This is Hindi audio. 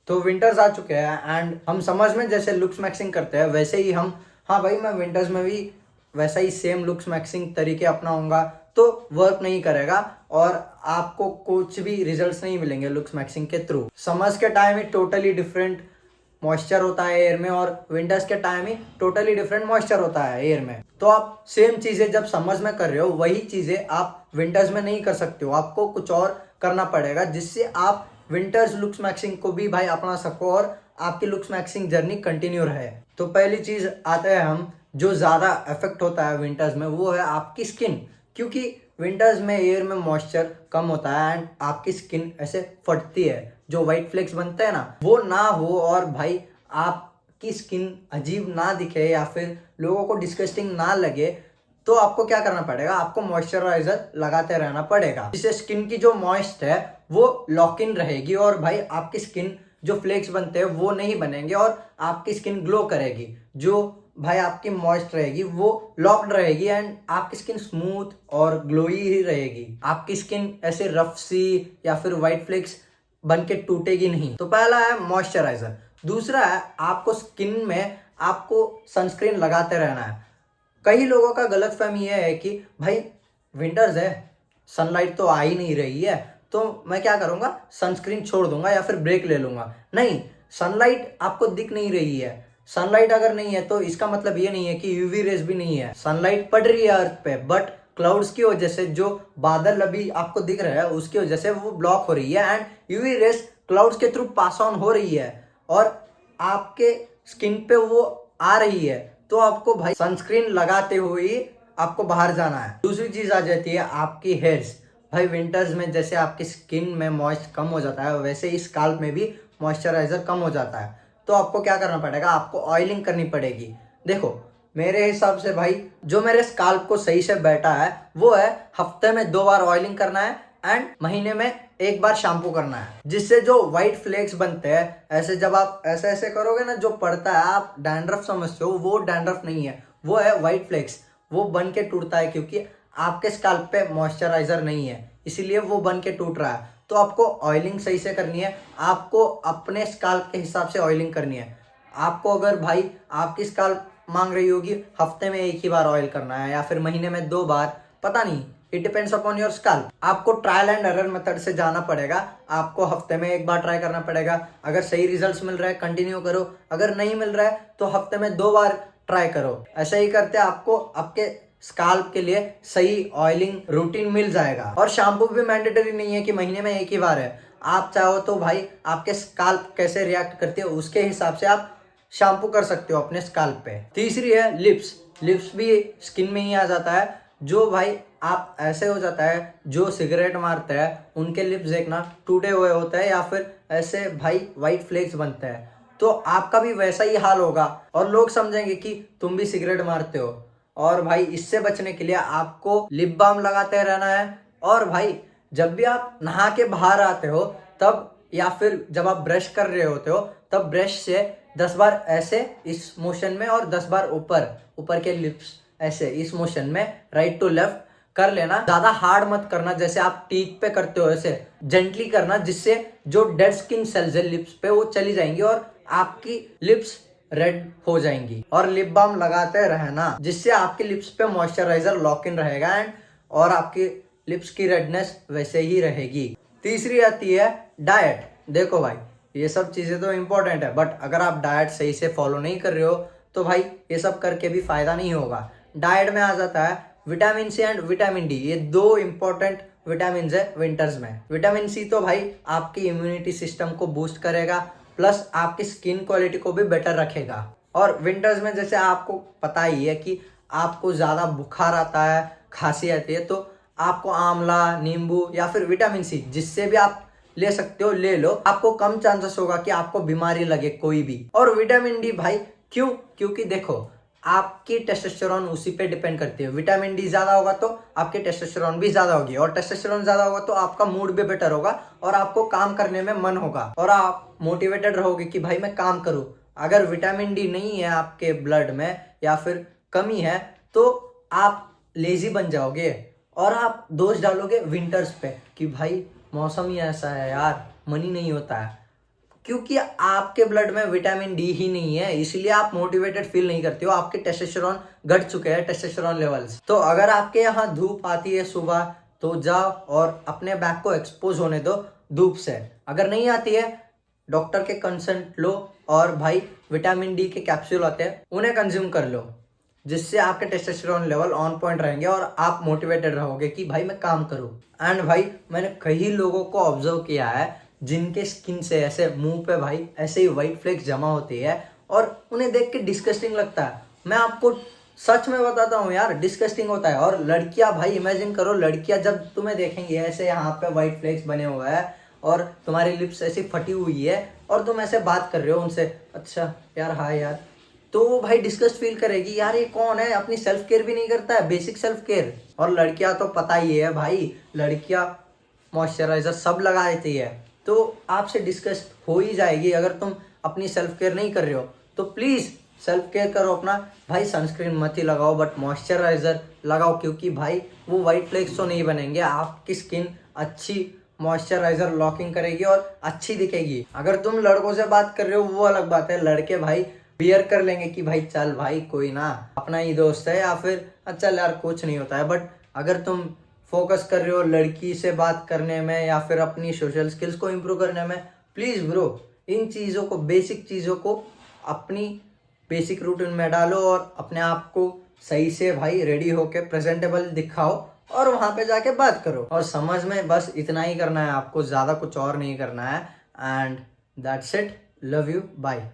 तो विंटर्स आ चुके हैं एंड हम समर्स में जैसे लुक्स मैक्सिंग करते हैं वैसे ही हम, हाँ भाई मैं विंटर्स में भी वैसा ही सेम लुक्स मैक्सिंग तरीके अपनाऊंगा तो वर्क नहीं करेगा और आपको कुछ भी रिजल्ट्स नहीं मिलेंगे लुक्स मैक्सिंग के थ्रू। समर्स के टाइम ही टोटली डिफरेंट मॉइस्चर होता है एयर में और विंटर्स के टाइम ही टोटली डिफरेंट मॉइस्चर होता है एयर में। तो आप सेम चीजें जब समर्स में कर रहे हो वही चीजें आप विंटर्स में नहीं कर सकते हो, आपको कुछ और करना पड़ेगा जिससे आप विंटर्स लुक्स मैक्सिंग को भी भाई अपना सको और आपकी लुक्स मैक्सिंग जर्नी कंटिन्यू रहे। तो पहली चीज आते हैं हम, जो ज्यादा इफेक्ट होता है विंटर्स में वो है आपकी स्किन, क्योंकि विंटर्स में एयर में मॉइस्चर कम होता है एंड आपकी स्किन ऐसे फटती है, जो व्हाइट फ्लेक्स बनते हैं ना वो ना हो और भाई आपकी स्किन अजीब ना दिखे या फिर लोगों को डिस्गस्टिंग ना लगे, तो आपको क्या करना पड़ेगा, आपको मॉइस्चराइजर लगाते रहना पड़ेगा जिससे स्किन की जो मॉइस्ट है वो लॉक इन रहेगी और भाई आपकी स्किन जो फ्लेक्स बनते हैं वो नहीं बनेंगे और आपकी स्किन ग्लो करेगी। जो भाई आपकी मॉइस्ट रहेगी वो लॉक्ड रहेगी एंड आपकी स्किन स्मूथ और ग्लोई ही रहेगी। आपकी स्किन ऐसे रफ सी या फिर व्हाइट फ्लेक्स बन के टूटेगी नहीं। तो पहला है मॉइस्चराइजर। दूसरा है आपको स्किन में आपको सनस्क्रीन लगाते रहना है। कई लोगों का गलतफहमी यह है कि भाई विंटर्स है, सनलाइट तो आ ही नहीं रही है तो मैं क्या करूंगा, सनस्क्रीन छोड़ दूंगा या फिर ब्रेक ले लूंगा। नहीं, सनलाइट आपको दिख नहीं रही है, सनलाइट अगर नहीं है तो इसका मतलब ये नहीं है कि यूवी रेज भी नहीं है। सनलाइट पड़ रही है अर्थ पे बट क्लाउड्स की वजह से जो बादल अभी आपको दिख रहा है उसकी वजह से वो ब्लॉक हो रही है एंड यूवी रेज क्लाउड्स के थ्रू पास ऑन हो रही है और आपके स्किन पे वो आ रही है। तो आपको भाई सनस्क्रीन लगाते हुए ही आपको बाहर जाना है। दूसरी चीज आ जाती है आपकी हेयर्स। भाई विंटर्स में जैसे आपकी स्किन में मॉइस्ट कम हो जाता है वैसे ही स्काल्प में भी मॉइस्चराइजर कम हो जाता है। तो आपको क्या करना पड़ेगा, आपको ऑयलिंग करनी पड़ेगी। देखो मेरे हिसाब से भाई जो मेरे स्काल्प को सही से बैठा है वो है हफ्ते में 2 बार ऑयलिंग करना है एंड महीने में 1 बार शैम्पू करना है, जिससे जो व्हाइट फ्लेक्स बनते हैं ऐसे जब आप ऐसे ऐसे करोगे ना जो पड़ता है, आप डैंड्रफ समझते हो, वो डैंड्रफ नहीं है, वो है व्हाइट फ्लेक्स। वो बन के टूटता है क्योंकि आपके स्काल्प पे मॉइस्चराइजर नहीं है इसीलिए वो बन के टूट रहा है। तो आपको ऑयलिंग सही से करनी है, आपको अपने स्काल्प के हिसाब से ऑयलिंग करनी है। आपको अगर भाई आपकी स्काल्प मांग रही होगी हफ्ते में 1 ही बार ऑयल करना है या फिर महीने में 2 बार, पता नहीं, it depends upon your scalp. आपको ट्रायल एंड एरर मेथड से जाना पड़ेगा, आपको हफ्ते में 1 बार ट्राई करना पड़ेगा। अगर सही रिजल्ट्स मिल रहा है कंटिन्यू करो, अगर नहीं मिल रहा है तो हफ्ते में 2 बार ट्राई करो। ऐसा ही करते आपको आपके स्काल्प के लिए सही ऑयलिंग रूटीन मिल जाएगा। और शैम्पू भी मैंडेटरी नहीं है कि महीने में 1 ही बार है, आप चाहो तो भाई आपके स्काल्प कैसे रिएक्ट करती है उसके हिसाब से आप शैम्पू कर सकते हो अपने स्काल्प पे। तीसरी है लिप्स। लिप्स भी स्किन में ही आ जाता है। जो भाई आप ऐसे हो जाता है, जो सिगरेट मारते हैं उनके लिप्स देखना टूटे हुए होते हैं या फिर ऐसे भाई व्हाइट फ्लेक्स बनते हैं, तो आपका भी वैसा ही हाल होगा और लोग समझेंगे कि तुम भी सिगरेट मारते हो। और भाई इससे बचने के लिए आपको लिप बाम लगाते रहना है। और भाई जब भी आप नहा के बाहर आते हो तब या फिर जब आप ब्रश कर रहे होते हो तब ब्रश से 10 बार ऐसे इस मोशन में और 10 बार ऊपर ऊपर के लिप्स ऐसे इस मोशन में राइट टू लेफ्ट कर लेना। ज्यादा हार्ड मत करना, जैसे आप टीथ पे करते हो ऐसे जेंटली करना, जिससे जो डेड स्किन सेल्स है लिप्स पे वो चली जाएंगी और आपकी लिप्स रेड हो जाएंगी। और लिप बाम लगाते रहना जिससे आपके लिप्स पे मॉइस्चराइजर लॉक इन रहेगा एंड और आपकी लिप्स की रेडनेस वैसे ही रहेगी। तीसरी आती है डाइट। देखो भाई ये सब चीजें तो इंपॉर्टेंट है बट अगर आप डाइट सही से फॉलो नहीं कर रहे हो तो भाई ये सब करके भी फायदा नहीं होगा। डाइट में आ जाता है vitamin C and vitamin D, ये 2 इंपॉर्टेंट विटामिन है विंटर्स में। विटामिन सी तो भाई आपकी इम्यूनिटी सिस्टम को बूस्ट करेगा प्लस आपकी स्किन क्वालिटी को भी बेटर रखेगा। और विंटर्स में जैसे आपको पता ही है कि आपको ज्यादा बुखार आता है, खांसी आती है, तो आपको आंवला, नींबू या फिर विटामिन सी जिससे भी आप ले सकते हो ले लो, आपको कम चांसेस होगा कि आपको बीमारी लगे कोई भी। और विटामिन डी भाई क्यों, क्योंकि देखो आपकी टेस्टोस्टेरोन उसी पे डिपेंड करती है। विटामिन डी ज्यादा होगा तो आपकी टेस्टोस्टेरोन भी ज्यादा होगी और टेस्टोस्टेरोन ज्यादा होगा तो आपका मूड भी बेटर होगा और आपको काम करने में मन होगा और आप मोटिवेटेड रहोगे कि भाई मैं काम करूं। अगर विटामिन डी नहीं है आपके ब्लड में या फिर कमी है तो आप लेजी बन जाओगे और आप दोष डालोगे विंटर्स पे कि भाई मौसम ही ऐसा है यार, मन ही नहीं होता है। क्योंकि आपके ब्लड में विटामिन डी ही नहीं है, इसलिए आप मोटिवेटेड फील नहीं करते हो, आपके टेस्टोस्टेरोन घट चुके हैं, टेस्टोस्टेरोन लेवल्स। तो अगर आपके यहाँ धूप आती है सुबह, तो जाओ और अपने बैक को एक्सपोज होने दो धूप से। अगर नहीं आती है, डॉक्टर के कंसल्ट लो और भाई विटामिन डी के कैप्सूल आते हैं उन्हें कंज्यूम कर लो, जिससे आपके टेस्टोस्टेरोन लेवल ऑन पॉइंट रहेंगे और आप मोटिवेटेड रहोगे कि भाई मैं काम करूं। एंड भाई मैंने कई लोगों को ऑब्जर्व किया है जिनके स्किन से ऐसे मुंह पे भाई ऐसे ही व्हाइट फ्लेक्स जमा होती है और उन्हें देख के डिस्गस्टिंग लगता है। मैं आपको सच में बताता हूँ यार, डिस्गस्टिंग होता है। और लड़कियां भाई इमेजिन करो, लड़कियां जब तुम्हें देखेंगी ऐसे यहाँ पे व्हाइट फ्लेक्स बने हुए हैं और तुम्हारी लिप्स ऐसी फटी हुई है और तुम ऐसे बात कर रहे हो उनसे, अच्छा यार हाय यार, तो वो भाई डिस्गस्ट फील करेगी, यार ये कौन है, अपनी सेल्फ केयर भी नहीं करता है, बेसिक सेल्फ केयर। और लड़कियां तो पता ही है भाई, लड़कियां मॉइस्चराइजर सब लगा देती है, तो आपसे डिस्कस हो ही जाएगी। अगर तुम अपनी सेल्फ केयर नहीं कर रहे हो तो प्लीज़ सेल्फ केयर करो अपना भाई। सनस्क्रीन मत ही लगाओ बट मॉइस्चराइजर लगाओ, क्योंकि भाई वो वाइट फ्लेक्स तो नहीं बनेंगे, आपकी स्किन अच्छी मॉइस्चराइजर लॉकिंग करेगी और अच्छी दिखेगी। अगर तुम लड़कों से बात कर रहे हो वो अलग बात है, लड़के भाई बियर कर लेंगे कि भाई चल भाई कोई ना, अपना ही दोस्त है, या फिर चल यार कुछ नहीं होता है। बट अगर तुम फोकस कर रहे हो लड़की से बात करने में या फिर अपनी सोशल स्किल्स को इम्प्रूव करने में, प्लीज़ ब्रो इन चीज़ों को, बेसिक चीज़ों को अपनी बेसिक रूटीन में डालो और अपने आप को सही से भाई रेडी होके प्रेजेंटेबल दिखाओ और वहाँ पे जाके बात करो। और समझ में बस इतना ही करना है आपको, ज़्यादा कुछ और नहीं करना है। And that's it, love you, bye.